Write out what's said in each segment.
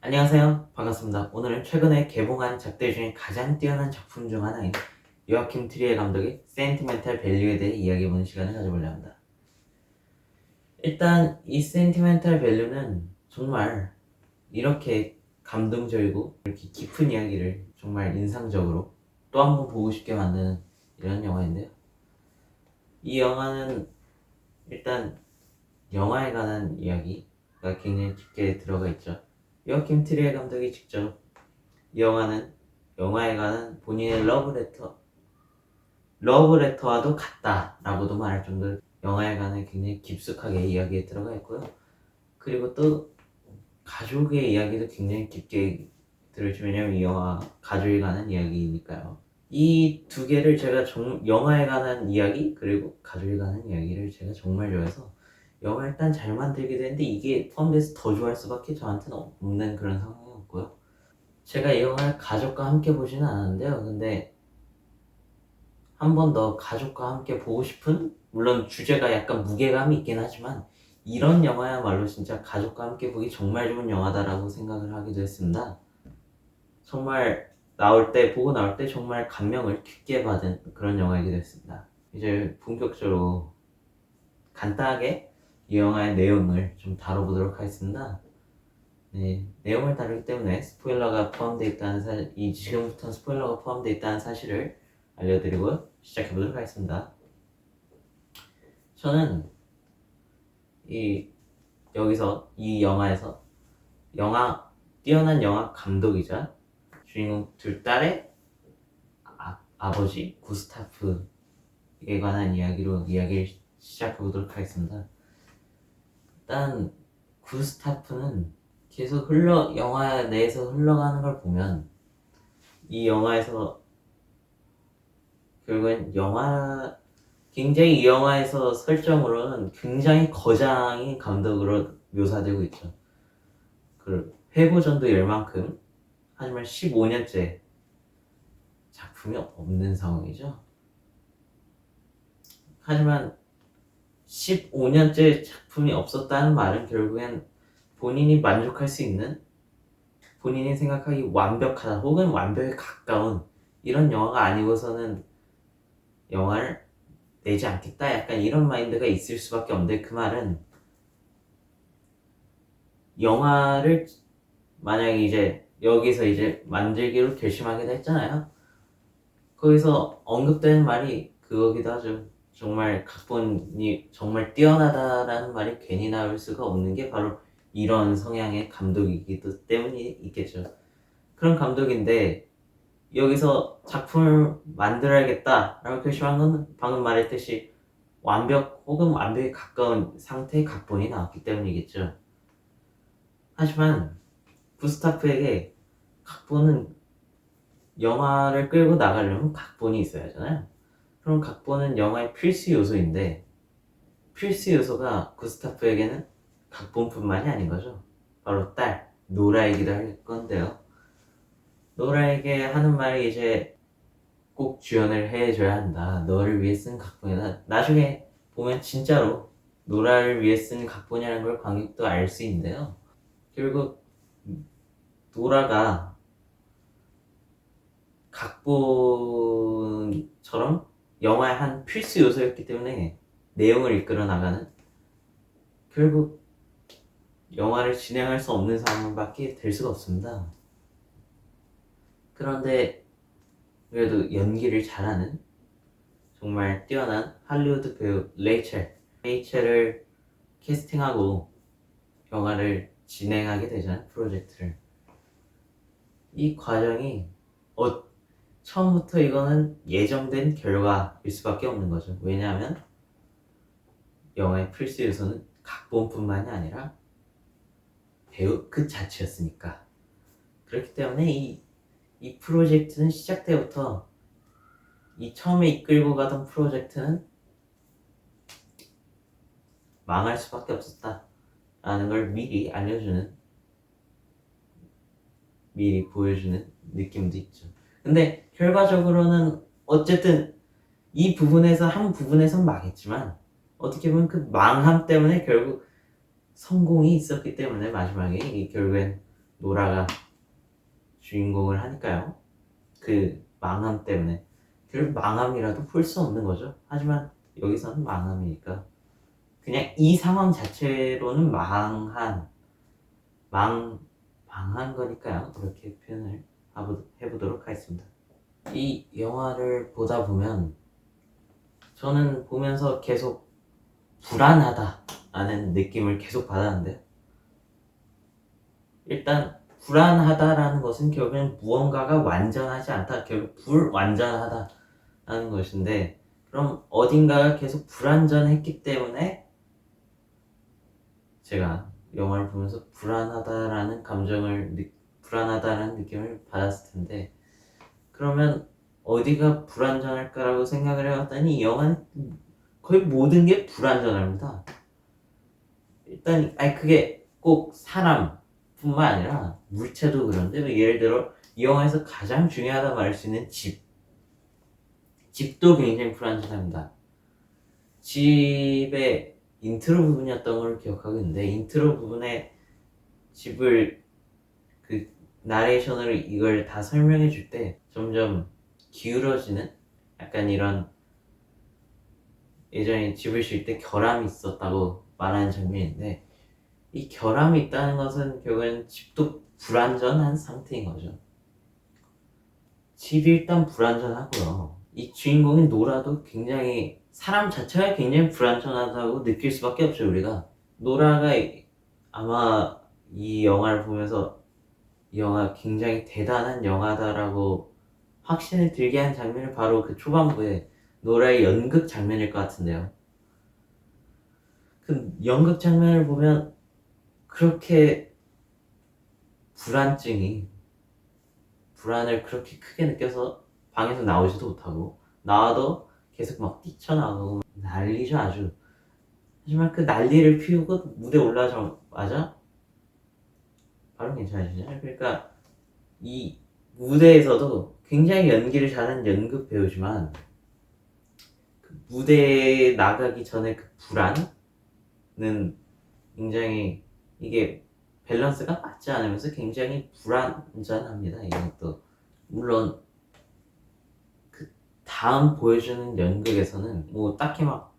안녕하세요. 반갑습니다. 오늘은 최근에 개봉한 작들 중에 가장 뛰어난 작품 중 하나인 요아킴 트리에 감독의 센티멘탈 밸류에 대해 이야기해보는 시간을 가져보려 합니다. 일단 이 센티멘탈 밸류는 정말 이렇게 감동적이고 이렇게 깊은 이야기를 정말 인상적으로 또 한 번 보고 싶게 만드는 이런 영화인데요. 이 영화는 일단 영화에 관한 이야기가 굉장히 깊게 들어가 있죠. 요아킴 트리에 감독이 직접 이 영화는 영화에 관한 본인의 러브레터와도 같다라고도 말할 정도로 영화에 관해 굉장히 깊숙하게 이야기에 들어가 있고요. 그리고 또 가족의 이야기도 굉장히 깊게 들어있죠. 왜냐면 이 영화 가족에 관한 이야기니까요. 이 두 개를 제가 영화에 관한 이야기 그리고 가족에 관한 이야기를 제가 정말 좋아해서 영화 일단 잘 만들기도 했는데 이게 포함돼서 더 좋아할 수밖에 저한테는 없는 그런 상황이었고요. 제가 이 영화를 가족과 함께 보지는 않았는데요. 근데 한 번 더 가족과 함께 보고 싶은, 물론 주제가 약간 무게감이 있긴 하지만 이런 영화야말로 진짜 가족과 함께 보기 정말 좋은 영화다라고 생각을 하기도 했습니다. 정말 보고 나올 때 정말 감명을 깊게 받은 그런 영화이기도 했습니다. 이제 본격적으로 간단하게 이 영화의 내용을 좀 다뤄보도록 하겠습니다. 네, 내용을 다루기 때문에 스포일러가 포함되어 있다는 지금부터 스포일러가 포함되어 있다는 사실을 알려드리고 시작해보도록 하겠습니다. 저는 여기서 이 영화에서 뛰어난 영화 감독이자 주인공 둘 딸의 아버지 구스타프에 관한 이야기를 시작해보도록 하겠습니다. 일단 구스타프는 계속 영화 내에서 흘러가는 걸 보면 이 영화에서 결국엔 굉장히 이 영화에서 설정으로는 굉장히 거장인 감독으로 묘사되고 있죠. 그 회고전도 열만큼 하지만 15년째 작품이 없는 상황이죠. 하지만 15년째 작품이 없었다는 말은 결국엔 본인이 만족할 수 있는, 본인이 생각하기 완벽하다 혹은 완벽에 가까운 이런 영화가 아니고서는 영화를 내지 않겠다, 약간 이런 마인드가 있을 수밖에 없는데, 그 말은 영화를 만약에 이제 여기서 이제 만들기로 결심하게 됐잖아요. 거기서 언급되는 말이 그거기도 하죠. 정말 각본이 정말 뛰어나다라는 말이 괜히 나올 수가 없는 게 바로 이런 성향의 감독이기도 때문이 있겠죠. 그런 감독인데 여기서 작품을 만들어야겠다라고 결심한 건 방금 말했듯이 완벽 혹은 완벽에 가까운 상태의 각본이 나왔기 때문이겠죠. 하지만 구스타프에게 각본은, 영화를 끌고 나가려면 각본이 있어야 하잖아요. 그럼 각본은 영화의 필수 요소인데 필수 요소가 구스타프에게는 각본뿐만이 아닌 거죠. 바로 딸 노라이기도 할 건데요. 노라에게 하는 말이 이제 꼭 주연을 해줘야 한다. 너를 위해 쓴 각본이다. 나중에 보면 진짜로 노라를 위해 쓴 각본이라는 걸 관객도 알 수 있는데요. 결국 노라가 각본처럼 영화의 한 필수 요소였기 때문에 내용을 이끌어 나가는, 결국 영화를 진행할 수 없는 상황밖에 될 수가 없습니다. 그런데 그래도 연기를 잘하는 정말 뛰어난 할리우드 배우 레이첼을 캐스팅하고 영화를 진행하게 되잖아요, 프로젝트를. 이 과정이 처음부터 이거는 예정된 결과일 수밖에 없는 거죠. 왜냐하면 영화의 필수 요소는 각본뿐만이 아니라 배우 그 자체였으니까. 그렇기 때문에 이 프로젝트는 시작 때부터, 이 처음에 이끌고 가던 프로젝트는 망할 수밖에 없었다라는 걸 미리 보여주는 느낌도 있죠. 근데 결과적으로는 어쨌든 한 부분에선 망했지만 어떻게 보면 그 망함 때문에 결국 성공이 있었기 때문에 마지막에 결국엔 노라가 주인공을 하니까요. 그 망함 때문에 결국 망함이라도 볼 수 없는 거죠. 하지만 여기서는 망함이니까 그냥 이 상황 자체로는 망한 거니까요. 그렇게 표현을 해보도록 하겠습니다. 이 영화를 보다 보면 저는 보면서 계속 불안하다라는 느낌을 계속 받았는데요. 일단 불안하다라는 것은 결국엔 무언가가 완전하지 않다, 결국 불완전하다라는 것인데, 그럼 어딘가가 계속 불완전했기 때문에 제가 영화를 보면서 불안하다라는 느낌을 받았을 텐데, 그러면 어디가 불완전할까라고 생각을 해봤더니 이 영화는 거의 모든 게 불완전합니다. 일단 그게 꼭 사람뿐만 아니라 물체도 그런데, 예를 들어 이 영화에서 가장 중요하다 말할 수 있는 집도 굉장히 불완전합니다. 집의 인트로 부분이었던 걸 기억하고 있는데, 인트로 부분에 집을 그 나레이션으로 이걸 다 설명해 줄 때 점점 기울어지는 약간 이런, 예전에 집을 질 때 결함이 있었다고 말하는 장면인데, 이 결함이 있다는 것은 결국엔 집도 불완전한 상태인 거죠. 집이 일단 불완전하고요. 이 주인공인 노라도 굉장히, 사람 자체가 굉장히 불완전하다고 느낄 수밖에 없죠, 우리가. 노라가 아마 이 영화를 보면서 이 영화 굉장히 대단한 영화다라고 확신을 들게 한 장면이 바로 그 초반부에 노라의 연극 장면일 것 같은데요. 그 연극 장면을 보면 그렇게 불안을 그렇게 크게 느껴서 방에서 나오지도 못하고, 나와도 계속 막 뛰쳐나가고 난리죠, 아주. 하지만 그 난리를 피우고 무대 올라가자마자 바로 괜찮아지죠. 그러니까 이 무대에서도 굉장히 연기를 잘하는 연극 배우지만, 그 무대에 나가기 전에 그 불안은 굉장히, 이게 밸런스가 맞지 않으면서 굉장히 불완전합니다. 이것도 물론 그 다음 보여주는 연극에서는 뭐 딱히 막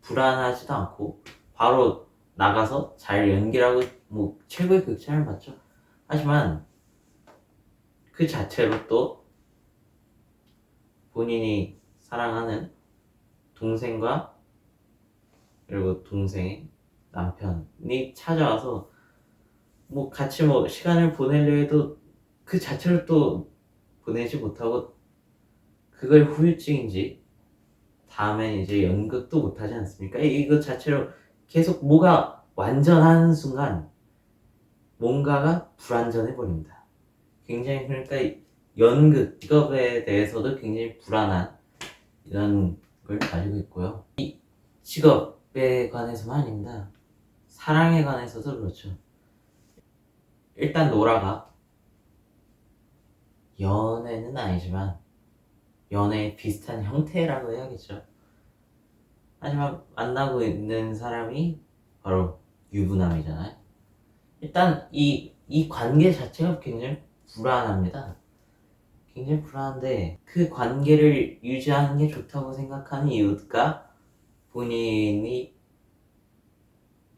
불안하지도 않고 바로 나가서 잘 연기라고 뭐 최고의 극찬을 받죠. 하지만 그 자체로 또 본인이 사랑하는 동생과, 그리고 동생의 남편이 찾아와서 뭐 같이 뭐 시간을 보내려 해도 그 자체를 또 보내지 못하고, 그걸 후유증인지 다음엔 이제 연극도 못하지 않습니까? 이거 자체로 계속 뭐가 완전한 순간 뭔가가 불완전해 버립니다. 굉장히, 그러니까 연극 직업에 대해서도 굉장히 불안한 이런 걸 가지고 있고요. 이 직업에 관해서만 아닙니다. 사랑에 관해서도 그렇죠. 일단 노라가 연애는 아니지만 연애의 비슷한 형태라고 해야겠죠. 하지만 만나고 있는 사람이 바로 유부남이잖아요. 일단 이 관계 자체가 굉장히 불안합니다. 굉장히 불안한데, 그 관계를 유지하는 게 좋다고 생각하는 이유가 본인이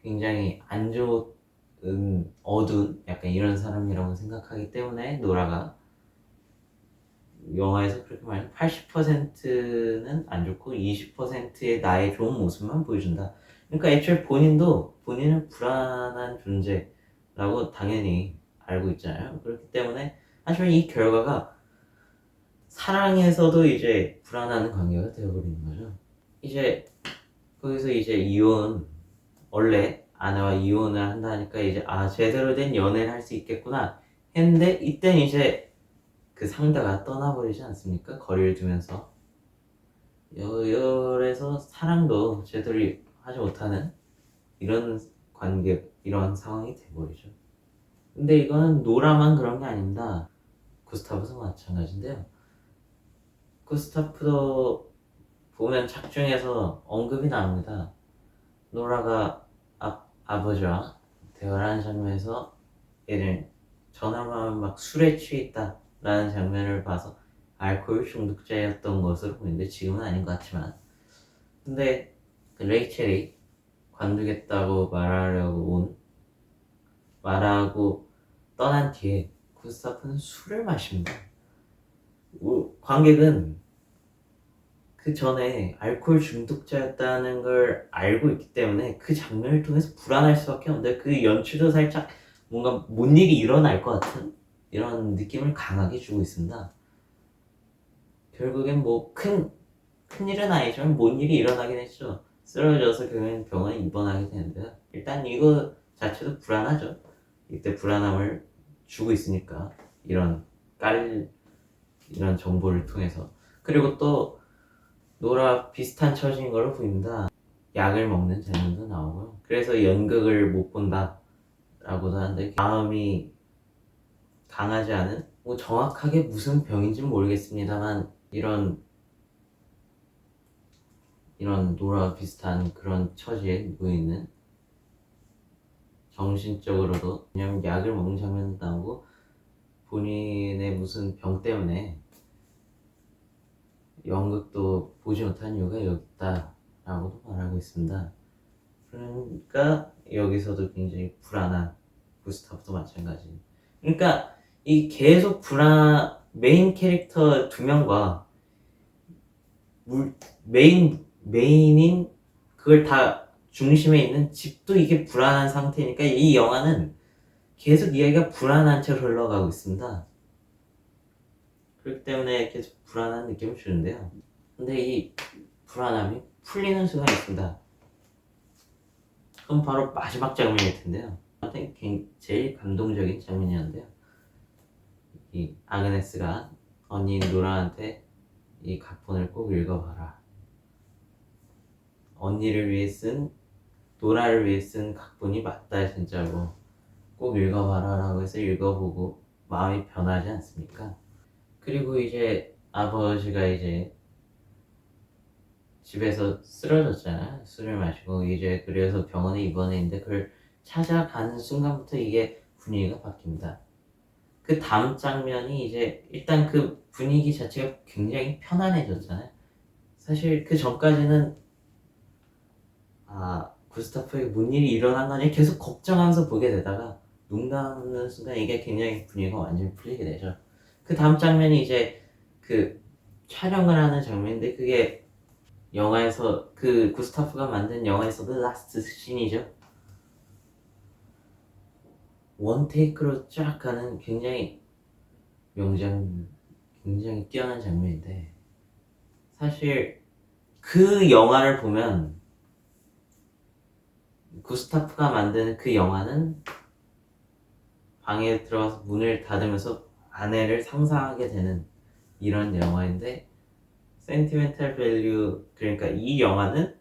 굉장히 안 좋은, 어두운 약간 이런 사람이라고 생각하기 때문에 노라가 영화에서 그렇게 말해 80%는 안 좋고 20%의 나의 좋은 모습만 보여준다. 그러니까 애초에 본인은 불안한 존재라고 당연히 알고 있잖아요. 그렇기 때문에, 하지만 이 결과가 사랑에서도 이제 불안한 관계가 되어버리는 거죠. 이제 거기서 이제 원래 아내와 이혼을 한다니까 이제 제대로 된 연애를 할 수 있겠구나 했는데, 이땐 이제 그 상대가 떠나버리지 않습니까? 거리를 두면서. 그래서 사랑도 제대로 하지 못하는 이런 이런 상황이 돼버리죠. 근데 이거는 노라만 그런 게 아닙니다. 구스타프도 마찬가지인데요. 구스타프도 보면 작중에서 언급이 나옵니다. 노라가 아버지와 대화를 하는 장면에서 얘는 전화만 막 술에 취해 있다라는 장면을 봐서 알코올 중독자였던 것으로 보이는데 지금은 아닌 것 같지만, 근데 그 레이첼이 관두겠다고 말하고 떠난 뒤에 구스타프는 술을 마십니다. 관객은 그 전에 알코올 중독자였다는 걸 알고 있기 때문에 그 장면을 통해서 불안할 수밖에 없는데, 그 연출도 살짝 뭔가 뭔 일이 일어날 것 같은 이런 느낌을 강하게 주고 있습니다. 결국엔 뭐 큰 일은 아니지만 뭔 일이 일어나긴 했죠. 쓰러져서 결국엔 병원에 입원하게 되는데요. 일단 이거 자체도 불안하죠. 이때 불안함을 주고 있으니까 이런 정보를 통해서. 그리고 또 노라 비슷한 처지인 걸로 보입니다. 약을 먹는 장면도 나오고요. 그래서 연극을 못 본다 라고도 하는데, 마음이 강하지 않은, 뭐 정확하게 무슨 병인지는 모르겠습니다만 이런 노라 비슷한 그런 처지에 놓여있는, 정신적으로도, 왜냐면 약을 먹는 장면도 나오고 본인의 무슨 병 때문에 연극도 보지 못한 이유가 여기 있다라고도 말하고 있습니다. 그러니까 여기서도 굉장히 불안한 구스타프도 마찬가지. 그러니까 이 계속 메인 캐릭터 두 명과 메인인 그걸 다 중심에 있는 집도 이게 불안한 상태니까 이 영화는 계속 이야기가 불안한 채로 흘러가고 있습니다. 그렇기 때문에 계속 불안한 느낌을 주는데요. 근데 이 불안함이 풀리는 순간이 있습니다. 그럼 바로 마지막 장면일 텐데요. 저한테 제일 감동적인 장면이었는데요. 이 아그네스가 언니 노라한테 이 각본을 꼭 읽어봐라. 언니를 위해 노라를 위해 쓴 각본이 맞다 진짜로. 꼭 읽어봐라 라고 해서 읽어보고 마음이 변하지 않습니까? 그리고 이제 아버지가 이제 집에서 쓰러졌잖아요. 술을 마시고 이제 그래서 병원에 입원해 있는데, 그걸 찾아가는 순간부터 이게 분위기가 바뀝니다. 그 다음 장면이 이제 일단 그 분위기 자체가 굉장히 편안해졌잖아요. 사실 그 전까지는 구스타프에게 뭔 일이 일어난 거니 계속 걱정하면서 보게 되다가 눈 감는 순간 이게 굉장히 분위기가 완전히 풀리게 되죠. 그 다음 장면이 이제 그 촬영을 하는 장면인데, 그게 영화에서 그 구스타프가 만든 영화에서도 라스트 씬이죠. 원 테이크로 쫙 가는 굉장히 굉장히 뛰어난 장면인데, 사실 그 영화를 보면 구스타프가 만든 그 영화는 방에 들어가서 문을 닫으면서 아내를 상상하게 되는 이런 영화인데, 센티멘탈 밸류, 그러니까 이 영화는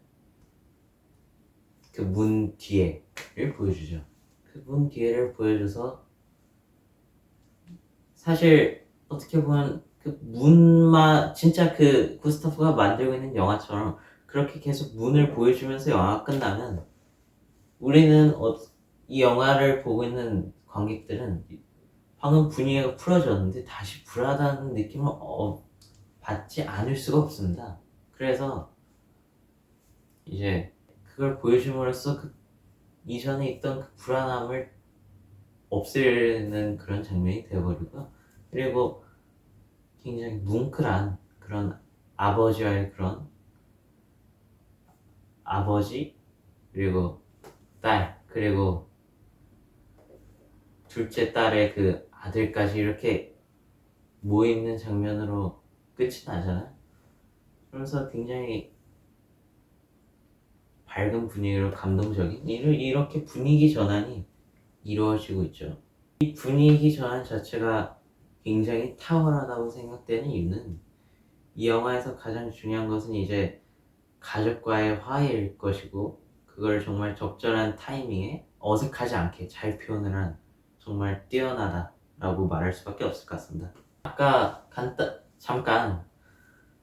그 문 뒤에를 보여주죠. 그 문 뒤에를 보여줘서 사실 어떻게 보면 그 진짜 그 구스타프가 만들고 있는 영화처럼 그렇게 계속 문을 보여주면서 영화가 끝나면 우리는 이 영화를 보고 있는 관객들은 방금 분위기가 풀어졌는데 다시 불안한 느낌을 받지 않을 수가 없습니다. 그래서 이제 그걸 보여줌으로써 그 이전에 있던 그 불안함을 없애는 그런 장면이 되어버리고요. 그리고 굉장히 뭉클한 그런 아버지와의 그런, 아버지 그리고 딸 그리고 둘째 딸의 그 아들까지 이렇게 모여있는 장면으로 끝이 나잖아요. 그러면서 굉장히 밝은 분위기로 감동적인 이렇게 분위기 전환이 이루어지고 있죠. 이 분위기 전환 자체가 굉장히 탁월하다고 생각되는 이유는, 이 영화에서 가장 중요한 것은 이제 가족과의 화해일 것이고, 그걸 정말 적절한 타이밍에 어색하지 않게 잘 표현을 한 정말 뛰어나다라고 말할 수밖에 없을 것 같습니다. 아까 잠깐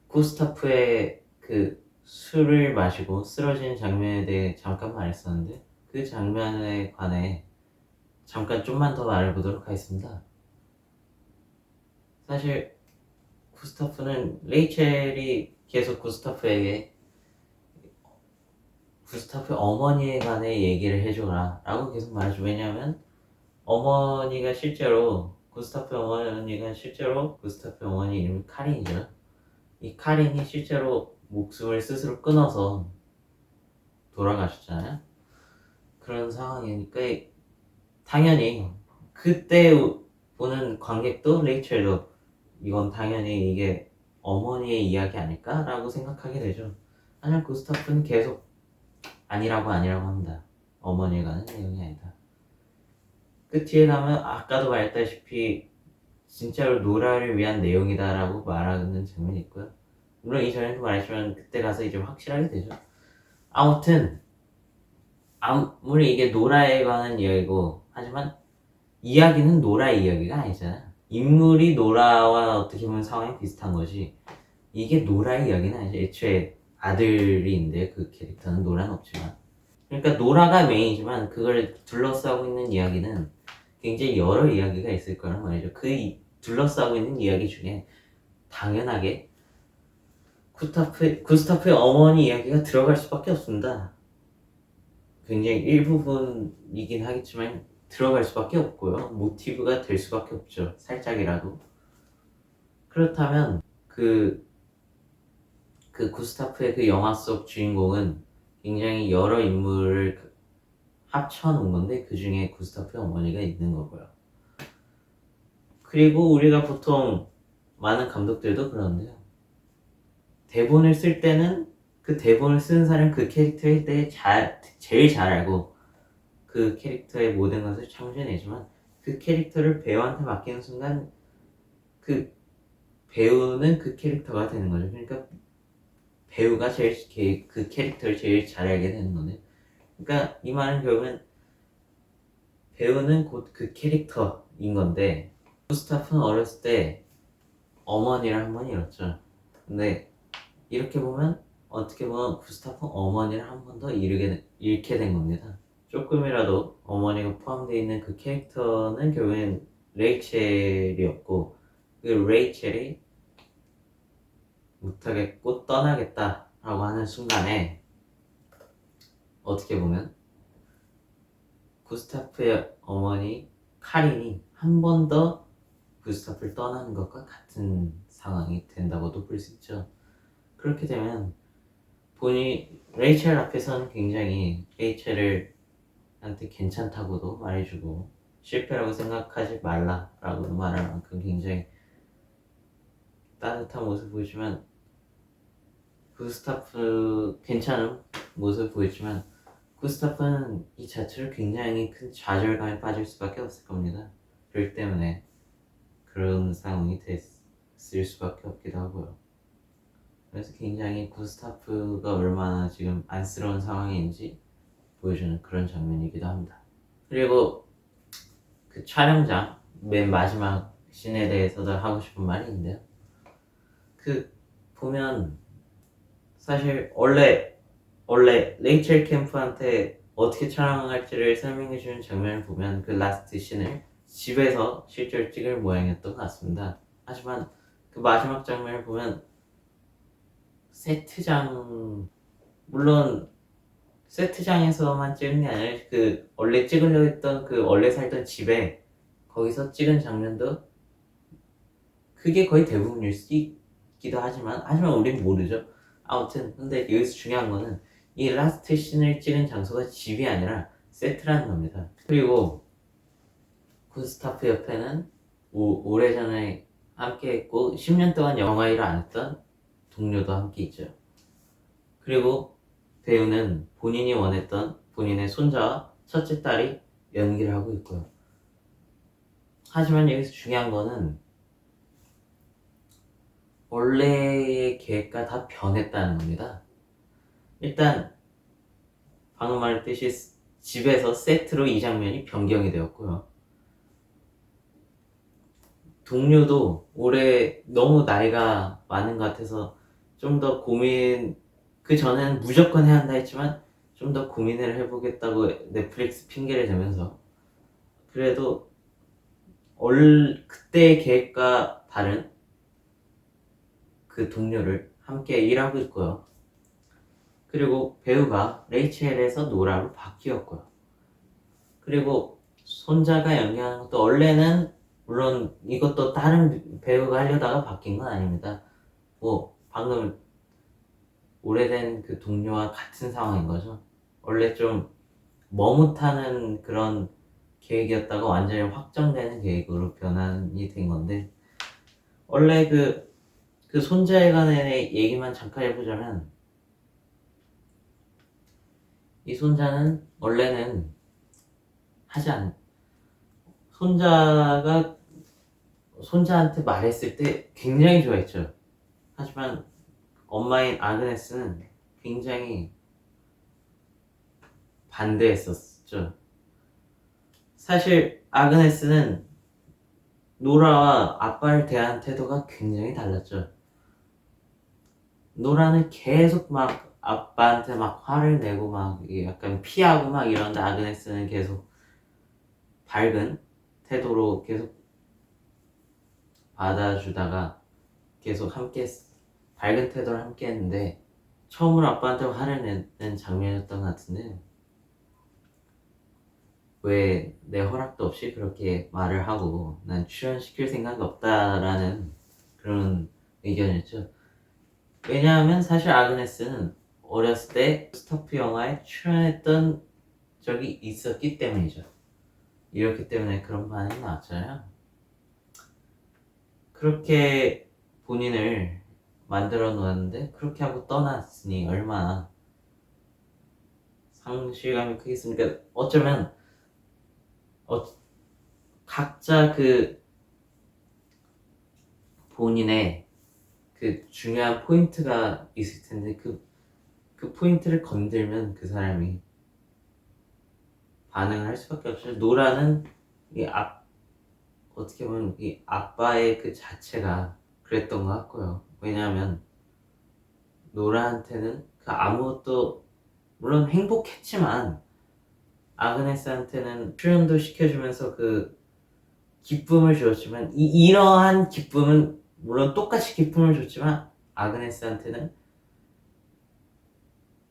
구스타프의 그 술을 마시고 쓰러지는 장면에 대해 잠깐 말했었는데, 그 장면에 관해 잠깐 좀만 더 말해보도록 하겠습니다. 사실 구스타프는 레이첼이 계속 구스타프의 어머니에 관해 얘기를 해줘라 라고 계속 말해줘. 왜냐하면 어머니가 실제로 구스타프의 어머니 이름이 카린이죠. 이 카린이 실제로 목숨을 스스로 끊어서 돌아가셨잖아요. 그런 상황이니까 당연히 그때 보는 관객도 레이첼도 이건 당연히 이게 어머니의 이야기 아닐까라고 생각하게 되죠. 하지만 구스타프는 계속 아니라고 합니다. 어머니에 관한 내용이 아니다. 그 뒤에 가면 아까도 말했다시피 진짜로 노라를 위한 내용이다라고 말하는 장면이 있고요. 물론 이전에도 말했지만 그때 가서 이제 확실하게 되죠. 아무튼 아무리 이게 노라에 관한 이야기고 하지만 이야기는 노라의 이야기가 아니잖아요. 인물이 노라와 어떻게 보면 상황이 비슷한 거지 이게 노라의 이야기는 아니죠. 애초에 아들인데 그 캐릭터는 노라는 없지만 그러니까 노라가 메인이지만 그걸 둘러싸고 있는 이야기는 굉장히 여러 이야기가 있을 거란 말이죠. 그 둘러싸고 있는 이야기 중에 당연하게 구스타프의 어머니 이야기가 들어갈 수밖에 없습니다. 굉장히 일부분이긴 하겠지만 들어갈 수밖에 없고요. 모티브가 될 수밖에 없죠. 살짝이라도. 그렇다면 그 구스타프의 그 영화 속 주인공은 굉장히 여러 인물을 합쳐놓은 건데 그 중에 구스타프의 어머니가 있는 거고요. 그리고 우리가 보통 많은 감독들도 그러는데요. 대본을 쓸 때는 그 대본을 쓰는 사람은 그 캐릭터에 대해 제일 잘 알고 그 캐릭터의 모든 것을 창조해내지만 그 캐릭터를 배우한테 맡기는 순간 그 배우는 그 캐릭터가 되는 거죠. 그러니까 배우가 제일 그 캐릭터를 제일 잘 알게 되는 거네요. 그러니까 이 말은 결국은 배우는 곧 그 캐릭터인 건데 구스타프는 어렸을 때 어머니를 한 번 잃었죠. 근데 이렇게 보면 어떻게 보면 구스타프 어머니를 한 번 더 잃게 된 겁니다. 조금이라도 어머니가 포함되어 있는 그 캐릭터는 결국엔 레이첼이었고 그 레이첼이 못하겠고 떠나겠다라고 하는 순간에 어떻게 보면 구스타프의 어머니 카린이 한 번 더 구스타프를 떠나는 것과 같은 상황이 된다고도 볼 수 있죠. 그렇게 되면 레이첼 앞에서는 굉장히 레이첼한테 괜찮다고도 말해주고 실패라고 생각하지 말라라고도 말할 만큼 굉장히 따뜻한 모습을 보이지만 구스타프 괜찮은 모습을 보이지만 구스타프는 이 자체로 굉장히 큰 좌절감에 빠질 수밖에 없을 겁니다. 그렇기 때문에 그런 상황이 됐을 수밖에 없기도 하고요. 그래서 굉장히 구스타프가 얼마나 지금 안쓰러운 상황인지 보여주는 그런 장면이기도 합니다. 그리고 그 촬영장 맨 마지막 씬에 대해서도 하고 싶은 말이 있는데요. 보면 사실 원래 레이첼 캠프한테 어떻게 촬영할지를 설명해주는 장면을 보면 그 라스트 씬을 집에서 실제로 찍을 모양이었던 것 같습니다. 하지만 그 마지막 장면을 보면 물론 세트장에서만 찍은 게 아니라 그 원래 찍으려 했던 그 원래 살던 집에 거기서 찍은 장면도 그게 거의 대부분일 수 있기도 하지만 우린 모르죠. 아무튼 근데 여기서 중요한 거는 이 라스트 씬을 찍은 장소가 집이 아니라 세트라는 겁니다. 그리고 구스타프 옆에는 오래전에 함께 했고 10년 동안 영화 일을 안 했던 동료도 함께 있죠. 그리고 배우는 본인이 원했던 본인의 손자와 첫째 딸이 연기를 하고 있고요. 하지만 여기서 중요한 거는 원래의 계획과 다 변했다는 겁니다. 일단 방금 말했듯이 집에서 세트로 이 장면이 변경이 되었고요. 동료도 올해 너무 나이가 많은 것 같아서 좀 더 그 전에는 무조건 해야 한다 했지만 좀 더 고민을 해보겠다고 넷플릭스 핑계를 대면서 그래도 그때의 계획과 다른 그 동료를 함께 일하고 있고요. 그리고 배우가 레이첼에서 노라로 바뀌었고요. 그리고 손자가 연기하는 것도 원래는 물론 이것도 다른 배우가 하려다가 바뀐 건 아닙니다. 뭐 방금 오래된 그 동료와 같은 상황인 거죠. 원래 좀 머뭇하는 그런 계획이었다가 완전히 확정되는 계획으로 변환이 된 건데, 원래 그 손자에 관한 얘기만 잠깐 해보자면, 이 손자는 원래는 하지 않 손자가 손자한테 말했을 때 굉장히 좋아했죠. 하지만 엄마인 아그네스는 굉장히 반대했었죠. 사실 아그네스는 노라와 아빠를 대하는 태도가 굉장히 달랐죠. 노라는 계속 막 아빠한테 막 화를 내고 막 약간 피하고 막 이런데, 아그네스는 계속 밝은 태도로 계속 받아주다가 계속 함께 밝은 태도를 함께 했는데, 처음으로 아빠한테 화를 내는 장면이었던 것 같은데, 왜 내 허락도 없이 그렇게 말을 하고 난 출연시킬 생각이 없다라는 그런 의견이었죠. 왜냐하면 사실 아그네스는 어렸을 때 스토프 영화에 출연했던 적이 있었기 때문이죠. 이렇기 때문에 그런 반응이 나왔잖아요. 그렇게 본인을 만들어 놓았는데 그렇게 하고 떠났으니 얼마나 상실감이 크겠습니까? 어쩌면 각자 그 본인의 그 중요한 포인트가 있을 텐데, 그 포인트를 건들면 그 사람이 반응을 할 수밖에 없죠. 노라는 어떻게 보면 이 아빠의 그 자체가 그랬던 것 같고요. 왜냐하면 노라한테는 그 아무것도, 물론 행복했지만 아그네스한테는 출연도 시켜주면서 그 기쁨을 주었지만, 이러한 기쁨은 물론 똑같이 기쁨을 줬지만 아그네스한테는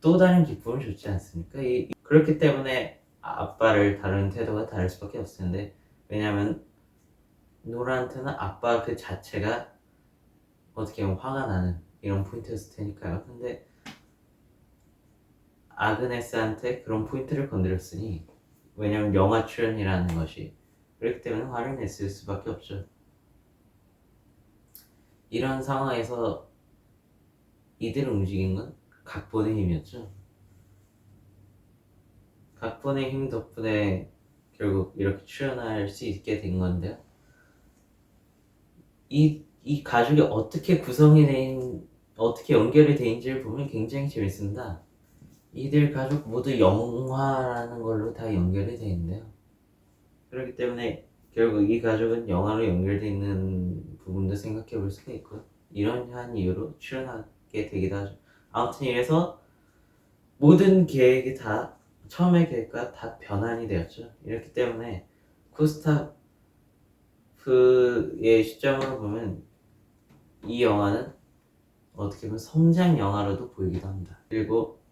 또 다른 기쁨을 줬지 않습니까? 그렇기 때문에 아빠를 다루는 태도가 다를 수밖에 없을 텐데, 왜냐하면 노라한테는 아빠 그 자체가 어떻게 보면 화가 나는 이런 포인트였을 테니까요. 근데 아그네스한테 그런 포인트를 건드렸으니, 왜냐면 영화 출연이라는 것이 그렇기 때문에 화를 냈을 수밖에 없죠. 이런 상황에서 이들을 움직인 건 각본의 힘이었죠. 각본의 힘 덕분에 결국 이렇게 출연할 수 있게 된 건데요. 이 가족이 어떻게 어떻게 연결이 되는지를 보면 굉장히 재밌습니다. 이들 가족 모두 영화라는 걸로 다 연결이 되어 있는데요. 그렇기 때문에 결국 이 가족은 영화로 연결되어 있는 부분도 생각해 볼 수가 있고요. 이러한 이유로 출연하게 되기도 하죠. 아무튼 이래서 모든 계획이 다 처음의 계획과 다 변환이 되었죠. 이렇기 때문에 구스타프의 시점으로 보면 이 영화는 어떻게 보면 성장 영화로도 보이기도 합니다. 그리고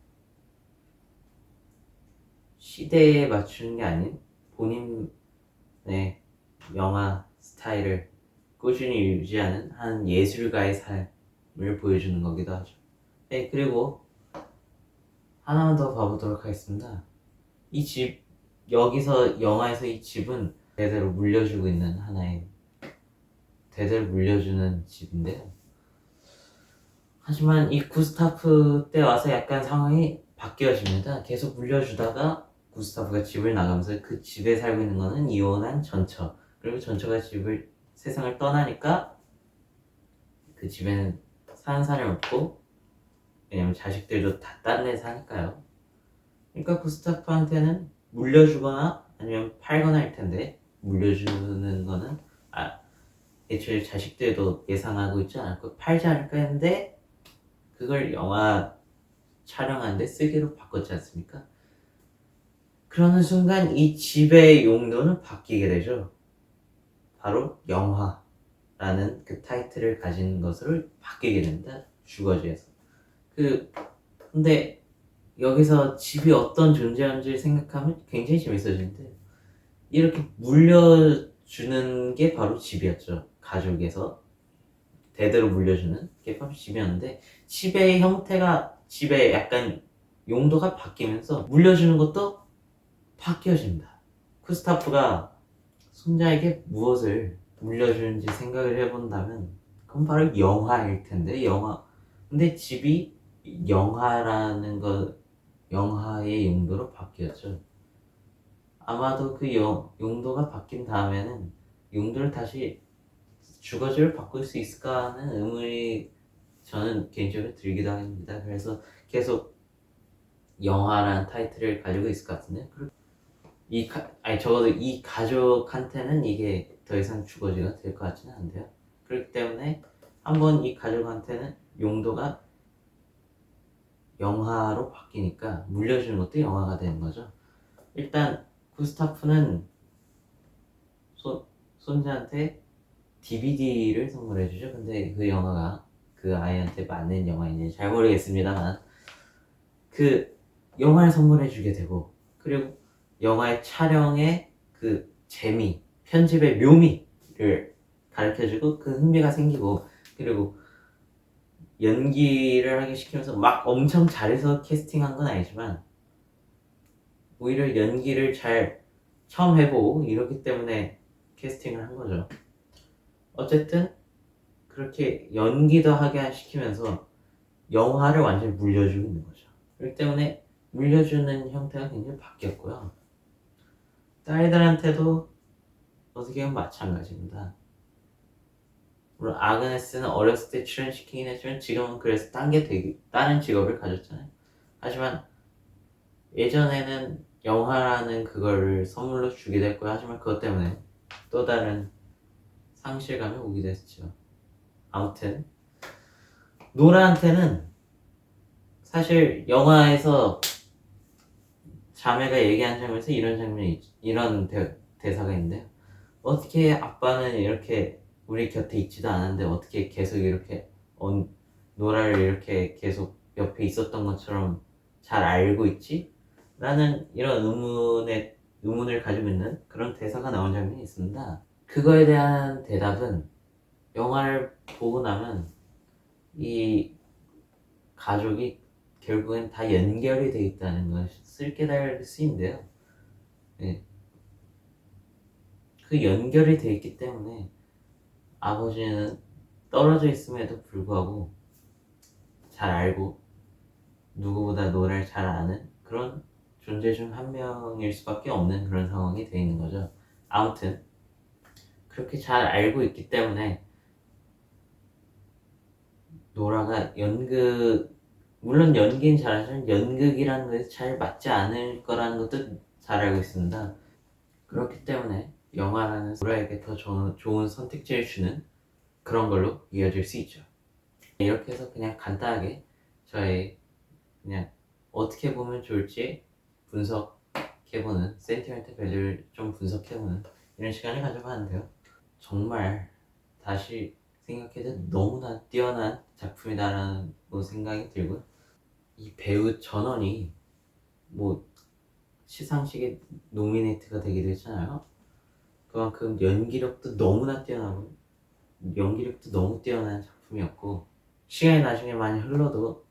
시대에 맞추는 게 아닌 본인의 영화 스타일을 꾸준히 유지하는 한 예술가의 삶을 보여주는 거기도 하죠. 네, 그리고 하나만 더 봐보도록 하겠습니다. 이 집, 영화에서 이 집은 대대로 물려주고 있는 대대로 물려주는 집인데요. 하지만 이 구스타프 때 와서 약간 상황이 바뀌어집니다. 계속 물려주다가 구스타프가 집을 나가면서 그 집에 살고 있는 거는 이혼한 전처, 그리고 전처가 세상을 떠나니까 그 집에는 사는 사람이 없고, 왜냐면 자식들도 다 딴 데 사니까요. 그러니까 구스타프한테는 물려주거나 아니면 팔거나 할 텐데, 물려주는 거는 애초에 자식들도 예상하고 있지 않았고 팔지 않을까 했는데, 그걸 영화 촬영하는데 쓰기로 바꿨지 않습니까? 그러는 순간 이 집의 용도는 바뀌게 되죠. 바로 영화라는 그 타이틀을 가진 것을 바뀌게 됩니다. 주거지에서. 근데 여기서 집이 어떤 존재인지 생각하면 굉장히 재밌어지는데, 이렇게 물려주는 게 바로 집이었죠. 가족에서 대대로 물려주는 게 바로 집이었는데, 집의 형태가, 집의 약간 용도가 바뀌면서 물려주는 것도 바뀌어집니다. 쿠스타프가 손자에게 무엇을 물려주는지 생각을 해본다면 그건 바로 영화일 텐데, 영화. 근데 집이 영화라는 것, 영화의 용도로 바뀌었죠. 아마도 그 용도가 바뀐 다음에는 용도를 다시 주거지를 바꿀 수 있을까 하는 의문이 저는 개인적으로 들기도 합니다. 그래서 계속 영화라는 타이틀을 가지고 있을 것 같은데, 아니 적어도 이 가족한테는 이게 더 이상 주거지가 될 것 같지는 않은데요. 그렇기 때문에 한번 이 가족한테는 용도가 영화로 바뀌니까 물려주는 것도 영화가 되는 거죠. 일단 구스타프는 손자한테 DVD를 선물해주죠. 근데 그 영화가 그 아이한테 맞는 영화인지 잘 모르겠습니다만, 그 영화를 선물해주게 되고, 그리고 영화의 촬영의 그 재미, 편집의 묘미를 가르쳐주고 그 흥미가 생기고, 그리고 연기를 하게 시키면서 막 엄청 잘해서 캐스팅한 건 아니지만 오히려 연기를 잘 처음 해보고 이렇기 때문에 캐스팅을 한 거죠. 어쨌든 그렇게 연기도 하게 시키면서 영화를 완전히 물려주고 있는 거죠. 그렇기 때문에 물려주는 형태가 굉장히 바뀌었고요. 딸들한테도 어떻게 보면 마찬가지입니다. 물론 아그네스는 어렸을 때 출연시키긴 했지만 지금은 그래서 다른 직업을 가졌잖아요. 하지만 예전에는 영화라는 그거를 선물로 주기도 했고요. 하지만 그것 때문에 또 다른 상실감이 오기도 했죠. 아무튼 노라한테는 사실 영화에서 자매가 얘기한 장면에서 이런 대사가 있는데요. 어떻게 아빠는 이렇게 우리 곁에 있지도 않은데 어떻게 계속 이렇게 노라를 이렇게 계속 옆에 있었던 것처럼 잘 알고 있지? 라는 이런 의문을 가지고 있는 그런 대사가 나온 장면이 있습니다. 그거에 대한 대답은 영화를 보고 나면 이 가족이 결국엔 다 연결이 되어 있다는 것을 깨달을 수 있는데요. 네. 그 연결이 되어 있기 때문에 아버지는 떨어져 있음에도 불구하고 잘 알고 누구보다 노래를 잘 아는 그런 존재 중 한 명일 수밖에 없는 그런 상황이 되어 있는 거죠. 아무튼 그렇게 잘 알고 있기 때문에 노라가 물론 연기는 잘하지만 연극이라는 것에 잘 맞지 않을 거라는 것도 잘 알고 있습니다. 그렇기 때문에 영화라는 노라에게 더 좋은 선택지를 주는 그런 걸로 이어질 수 있죠. 이렇게 해서 그냥 간단하게 저의 그냥 어떻게 보면 좋을지 분석해보는, 센티멘트 밸류를 좀 분석해보는 이런 시간을 가져봤는데요. 정말 다시 생각해도 너무나 뛰어난 작품이다라는 생각이 들고요. 이 배우 전원이 시상식에 노미네이트가 되기도 했잖아요. 그만큼 연기력도 너무나 뛰어나고 연기력도 너무 뛰어난 작품이었고, 시간이 나중에 많이 흘러도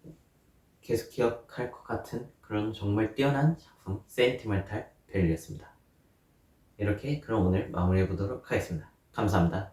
계속 기억할 것 같은 그런 정말 뛰어난 작품, 센티멘탈 밸류였습니다. 이렇게 그럼 오늘 마무리해 보도록 하겠습니다. 감사합니다.